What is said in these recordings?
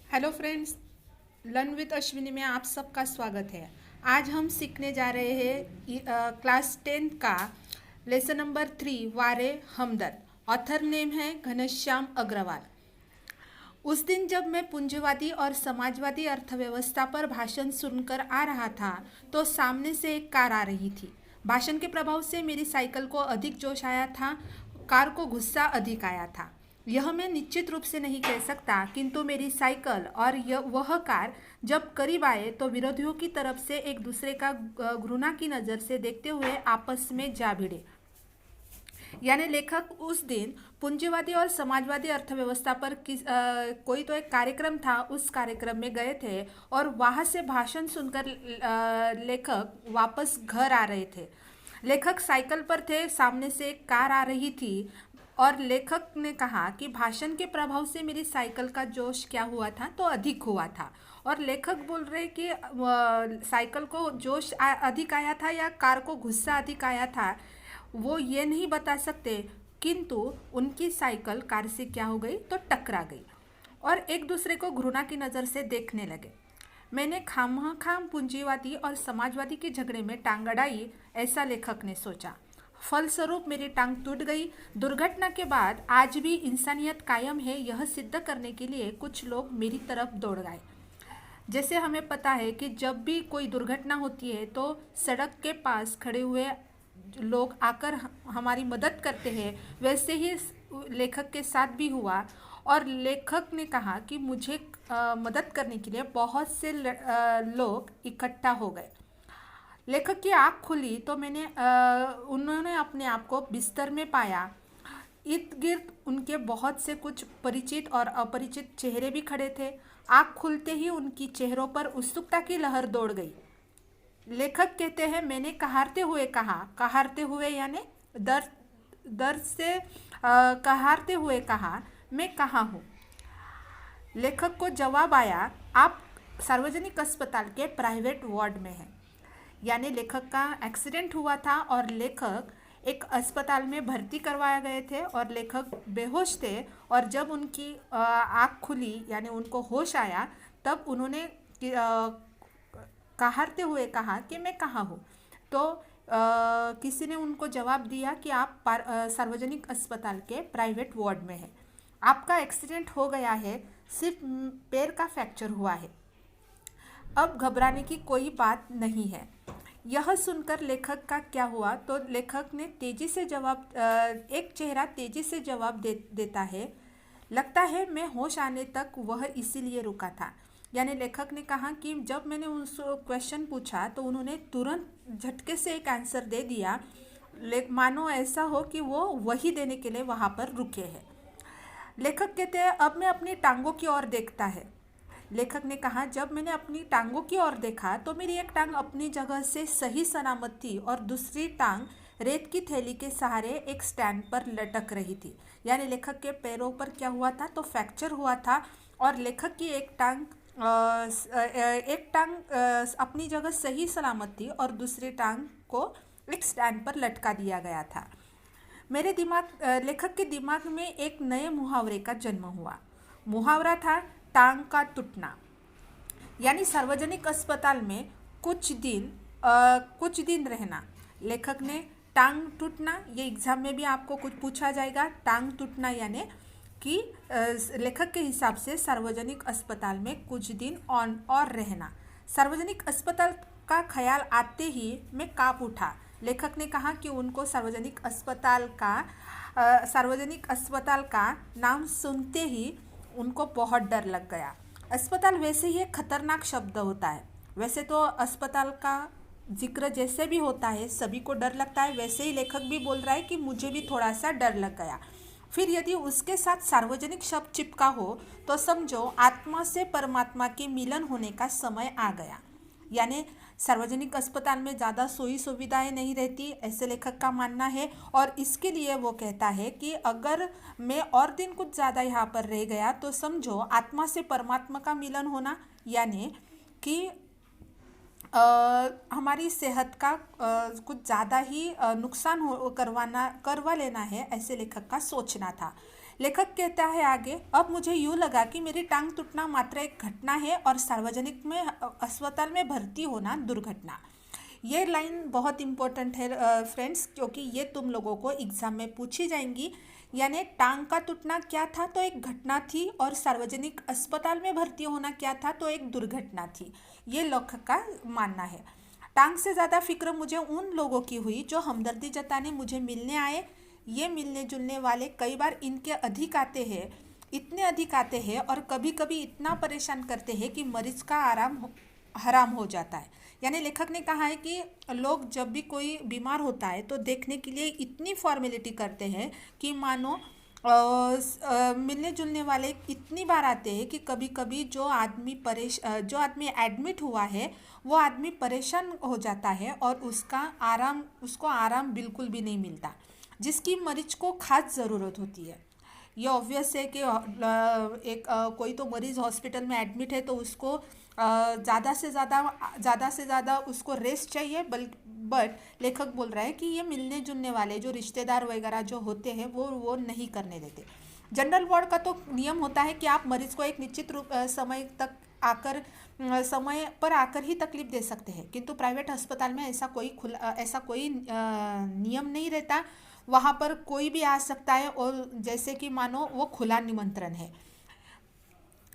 Hello friends, learn with Ashwini में आप सबका स्वागत है। आज हम सीखने जा रहे हैं क्लास 10 का लेसन नंबर 3 वारे हमदर्द। ऑथर नेम है घनश्याम अग्रवाल। उस दिन जब मैं पूंजीवादी और समाजवादी अर्थव्यवस्था पर भाषण सुनकर आ रहा था तो सामने से एक कार आ रही थी। भाषण के प्रभाव से मेरी साइकिल को अधिक जोश आया था, कार को गुस्सा अधिक आया था। यह मैं निश्चित रूप से नहीं कह सकता, किंतु मेरी साइकिल और वह कार जब करीब आए तो विरोधियों की तरफ से एक दूसरे का घृणा की नज़र से देखते हुए आपस में जा भिड़े। यानी लेखक उस दिन पूंजीवादी और समाजवादी अर्थव्यवस्था पर कोई तो एक कार्यक्रम था, उस कार्यक्रम में गए थे और वहाँ से भाषण सुनकर लेखक वापस घर आ रहे थे। लेखक साइकिल पर थे, सामने से एक कार आ रही थी और लेखक ने कहा कि भाषण के प्रभाव से मेरी साइकिल का जोश क्या हुआ था तो अधिक हुआ था। और लेखक बोल रहे कि साइकिल को जोश अधिक आया था या कार को गुस्सा अधिक आया था, वो ये नहीं बता सकते, किंतु उनकी साइकिल कार से क्या हो गई तो टकरा गई और एक दूसरे को घृणा की नज़र से देखने लगे। मैंने खामखाम पूंजीवादी और समाजवादी के झगड़े में टांग अड़ाई, ऐसा लेखक ने सोचा। फलस्वरूप मेरी टांग टूट गई। दुर्घटना के बाद आज भी इंसानियत कायम है, यह सिद्ध करने के लिए कुछ लोग मेरी तरफ दौड़ गए। जैसे हमें पता है कि जब भी कोई दुर्घटना होती है तो सड़क के पास खड़े हुए लोग आकर हमारी मदद करते हैं, वैसे ही लेखक के साथ भी हुआ। और लेखक ने कहा कि मुझे मदद करने के लिए बहुत से लोग इकट्ठा हो गए। लेखक की आँख खुली तो उन्होंने अपने आप को बिस्तर में पाया। इर्द गिर्द उनके बहुत से कुछ परिचित और अपरिचित चेहरे भी खड़े थे। आँख खुलते ही उनकी चेहरों पर उत्सुकता की लहर दौड़ गई। लेखक कहते हैं, मैंने कहारते हुए यानी दर्द से कहारते हुए कहा, मैं कहाँ हूँ। लेखक को जवाब आया, आप सार्वजनिक अस्पताल के प्राइवेट वार्ड में हैं। यानी लेखक का एक्सीडेंट हुआ था और लेखक एक अस्पताल में भर्ती करवाए गए थे और लेखक बेहोश थे। और जब उनकी आँख खुली यानी उनको होश आया, तब उन्होंने कहारते हुए कहा कि मैं कहाँ हूँ। तो किसी ने उनको जवाब दिया कि आप सार्वजनिक अस्पताल के प्राइवेट वार्ड में हैं। आपका एक्सीडेंट हो गया है, सिर्फ पैर का फ्रैक्चर हुआ है, अब घबराने की कोई बात नहीं है। यह सुनकर लेखक का क्या हुआ तो लेखक ने तेजी से एक चेहरा तेजी से जवाब देता है, लगता है मैं होश आने तक वह इसीलिए रुका था। यानी लेखक ने कहा कि जब मैंने उनसे क्वेश्चन पूछा तो उन्होंने तुरंत झटके से एक आंसर दे दिया, मानो ऐसा हो कि वो वही देने के लिए वहाँ पर रुके हैं। लेखक कहते हैं, अब मैं अपनी टांगों की ओर देखता है। लेखक ने कहा, जब मैंने अपनी टांगों की ओर देखा तो मेरी एक टांग अपनी जगह से सही सलामत थी और दूसरी टांग रेत की थैली के सहारे एक स्टैंड पर लटक रही थी। यानी लेखक के पैरों पर क्या हुआ था तो फ्रैक्चर हुआ था और लेखक की एक टांग अपनी जगह सही सलामत थी और दूसरी टांग को एक स्टैंड पर लटका दिया गया था। लेखक के दिमाग में एक नए मुहावरे का जन्म हुआ। मुहावरा था टांग का टूटना। यानी सार्वजनिक अस्पताल में कुछ दिन रहना। लेखक ने टांग टूटना, ये एग्जाम में भी आपको कुछ पूछा जाएगा। टांग टूटना यानी कि लेखक के हिसाब से सार्वजनिक अस्पताल में कुछ दिन और रहना। सार्वजनिक अस्पताल का ख्याल आते ही मैं काँप उठा। लेखक ने कहा कि उनको सार्वजनिक अस्पताल का नाम सुनते ही उनको बहुत डर लग गया। अस्पताल वैसे ही एक खतरनाक शब्द होता है। वैसे तो अस्पताल का जिक्र जैसे भी होता है सभी को डर लगता है, वैसे ही लेखक भी बोल रहा है कि मुझे भी थोड़ा सा डर लग गया। फिर यदि उसके साथ सार्वजनिक शब्द चिपका हो तो समझो आत्मा से परमात्मा के मिलन होने का समय आ गया। यानी सार्वजनिक अस्पताल में ज़्यादा सोई सुविधाएं नहीं रहती, ऐसे लेखक का मानना है। और इसके लिए वो कहता है कि अगर मैं और दिन कुछ ज़्यादा यहाँ पर रह गया तो समझो आत्मा से परमात्मा का मिलन होना, यानी कि हमारी सेहत का कुछ ज़्यादा ही नुकसान करवा लेना है, ऐसे लेखक का सोचना था। लेखक कहता है आगे, अब मुझे यूँ लगा कि मेरी टांग टूटना मात्र एक घटना है और सार्वजनिक में अस्पताल में भर्ती होना दुर्घटना। ये लाइन बहुत इम्पोर्टेंट है फ्रेंड्स, क्योंकि ये तुम लोगों को एग्ज़ाम में पूछी जाएंगी। यानी टांग का टूटना क्या था तो एक घटना थी, और सार्वजनिक अस्पताल में भर्ती होना क्या था तो एक दुर्घटना थी। ये लेखक का मानना है। टांग से ज़्यादा फिक्र मुझे उन लोगों की हुई जो हमदर्दी जताने मुझे मिलने आए। ये मिलने जुलने वाले कई बार इनके अधिक आते हैं, इतने अधिक आते हैं और कभी कभी इतना परेशान करते हैं कि मरीज का हराम हो जाता है। यानी लेखक ने कहा है कि लोग जब भी कोई बीमार होता है तो देखने के लिए इतनी फॉर्मेलिटी करते हैं कि मानो मिलने जुलने वाले इतनी बार आते हैं कि कभी कभी जो आदमी एडमिट हुआ है वो आदमी परेशान हो जाता है और उसको आराम बिल्कुल भी नहीं मिलता, जिसकी मरीज को खास ज़रूरत होती है। ये ऑब्वियस है कि कोई तो मरीज़ हॉस्पिटल में एडमिट है तो उसको ज़्यादा से ज़्यादा उसको रेस्ट चाहिए, बट लेखक बोल रहा है कि ये मिलने जुलने वाले जो रिश्तेदार वगैरह जो होते हैं वो नहीं करने देते। जनरल वार्ड का तो नियम होता है कि आप मरीज़ को एक निश्चित समय पर आकर ही तकलीफ दे सकते हैं, किंतु प्राइवेट अस्पताल में ऐसा कोई नियम नहीं रहता। वहाँ पर कोई भी आ सकता है और जैसे कि मानो वो खुला निमंत्रण है।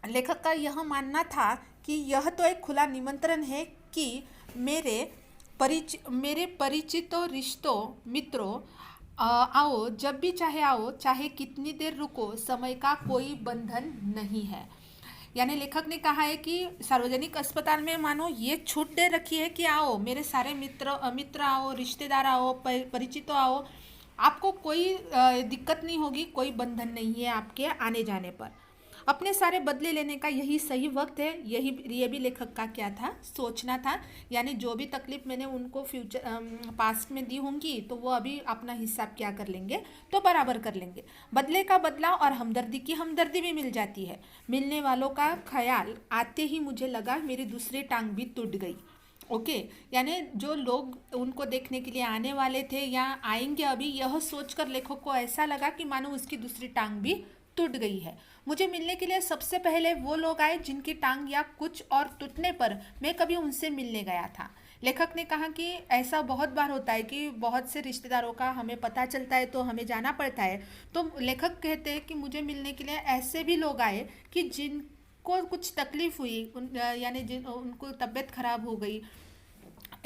लेखक का यह मानना था कि यह तो एक खुला निमंत्रण है कि मेरे परिचितों, रिश्तों, मित्रों, आओ जब भी चाहे आओ, चाहे कितनी देर रुको, समय का कोई बंधन नहीं है। यानी लेखक ने कहा है कि सार्वजनिक अस्पताल में मानो ये छूट दे रखी है कि आओ मेरे सारे मित्र आओ, रिश्तेदार आओ, परिचितों आओ, आपको कोई दिक्कत नहीं होगी, कोई बंधन नहीं है आपके आने जाने पर। अपने सारे बदले लेने का यही सही वक्त है। ये भी लेखक का क्या था, सोचना था। यानी जो भी तकलीफ मैंने उनको पास्ट में दी होंगी तो वो अभी अपना हिसाब क्या कर लेंगे तो बराबर कर लेंगे। बदले का बदला और हमदर्दी की हमदर्दी भी मिल जाती है। मिलने वालों का ख्याल आते ही मुझे लगा मेरी दूसरी टांग भी टूट गई। ओके, यानी जो लोग उनको देखने के लिए आने वाले थे या आएंगे अभी, यह सोचकर लेखक को ऐसा लगा कि मानो उसकी दूसरी टांग भी टूट गई है। मुझे मिलने के लिए सबसे पहले वो लोग आए जिनकी टांग या कुछ और टूटने पर मैं कभी उनसे मिलने गया था। लेखक ने कहा कि ऐसा बहुत बार होता है कि बहुत से रिश्तेदारों का हमें पता चलता है तो हमें जाना पड़ता है। तो लेखक कहते हैं कि मुझे मिलने के लिए ऐसे भी लोग आए कि जिनको कुछ तकलीफ हुई, यानी उनको तबीयत खराब हो गई,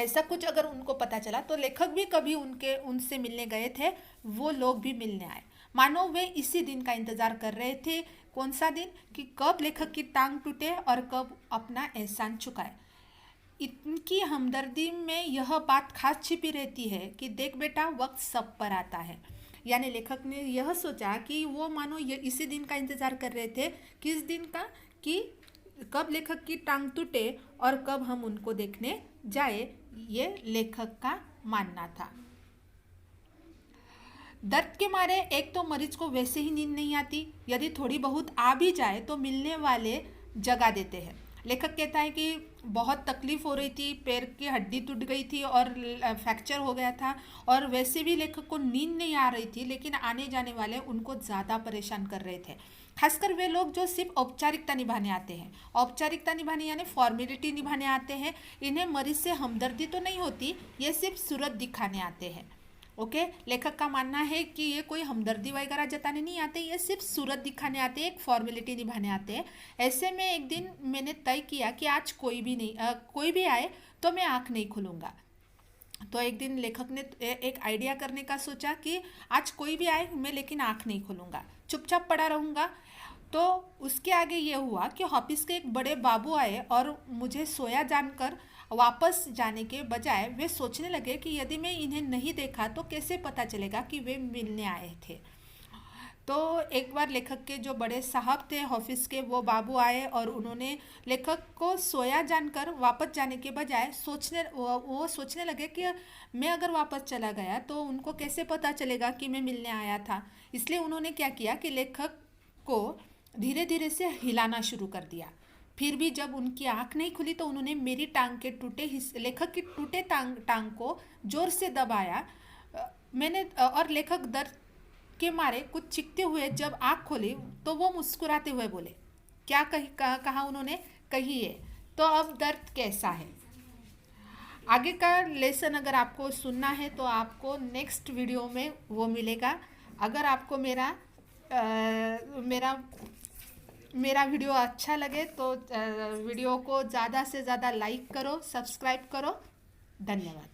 ऐसा कुछ अगर उनको पता चला तो लेखक भी कभी उनसे मिलने गए थे, वो लोग भी मिलने आए। मानो वे इसी दिन का इंतज़ार कर रहे थे। कौन सा दिन? कि कब लेखक की टांग टूटे और कब अपना एहसान चुकाए। इनकी हमदर्दी में यह बात खास छिपी रहती है कि देख बेटा, वक्त सब पर आता है। यानी लेखक ने यह सोचा कि वो मानो ये इसी दिन का इंतज़ार कर रहे थे। किस दिन का? कि कब लेखक की टांग टूटे और कब हम उनको देखने जाए। ये लेखक का मानना था। दर्द के मारे एक तो मरीज को वैसे ही नींद नहीं आती, यदि थोड़ी बहुत आ भी जाए तो मिलने वाले जगा देते हैं। लेखक कहता है कि बहुत तकलीफ हो रही थी, पैर की हड्डी टूट गई थी और फ्रैक्चर हो गया था, और वैसे भी लेखक को नींद नहीं आ रही थी, लेकिन आने जाने वाले उनको ज़्यादा परेशान कर रहे थे। खासकर वे लोग जो सिर्फ औपचारिकता निभाने आते हैं। औपचारिकता निभाने यानी फॉर्मेलिटी निभाने आते हैं। इन्हें मरीज से हमदर्दी तो नहीं होती, ये सिर्फ सूरत दिखाने आते हैं। ओके, लेखक का मानना है कि ये कोई हमदर्दी वगैरह जताने नहीं आते, ये सिर्फ सूरत दिखाने आते हैं, एक फॉर्मेलिटी निभाने आते हैं। ऐसे में एक दिन मैंने तय किया कि आज कोई भी आए तो मैं आँख नहीं खोलूँगा। तो एक दिन लेखक ने एक आइडिया करने का सोचा कि आज कोई भी आए मैं लेकिन आँख नहीं खोलूँगा, चुपचाप पड़ा रहूँगा। तो उसके आगे ये हुआ कि ऑफिस के एक बड़े बाबू आए और मुझे सोया जानकर वापस जाने के बजाय वे सोचने लगे कि यदि मैं इन्हें नहीं देखा तो कैसे पता चलेगा कि वे मिलने आए थे। तो एक बार लेखक के जो बड़े साहब थे ऑफिस के, वो बाबू आए और उन्होंने लेखक को सोया जानकर वापस जाने के बजाय वो सोचने लगे कि मैं अगर वापस चला गया तो उनको कैसे पता चलेगा कि मैं मिलने आया था। इसलिए उन्होंने क्या किया कि लेखक को धीरे धीरे से हिलाना शुरू कर दिया। फिर भी जब उनकी आंख नहीं खुली तो उन्होंने मेरी टांग के लेखक की टूटे टांग को जोर से दबाया। मैंने और लेखक के मारे कुछ चीखते हुए जब आँख खोली तो वो मुस्कुराते हुए बोले, क्या कहा उन्होंने, कहिए तो अब दर्द कैसा है। आगे का लेसन अगर आपको सुनना है तो आपको नेक्स्ट वीडियो में वो मिलेगा। अगर आपको मेरा मेरा वीडियो अच्छा लगे तो वीडियो को ज़्यादा से ज़्यादा लाइक करो, सब्सक्राइब करो। धन्यवाद।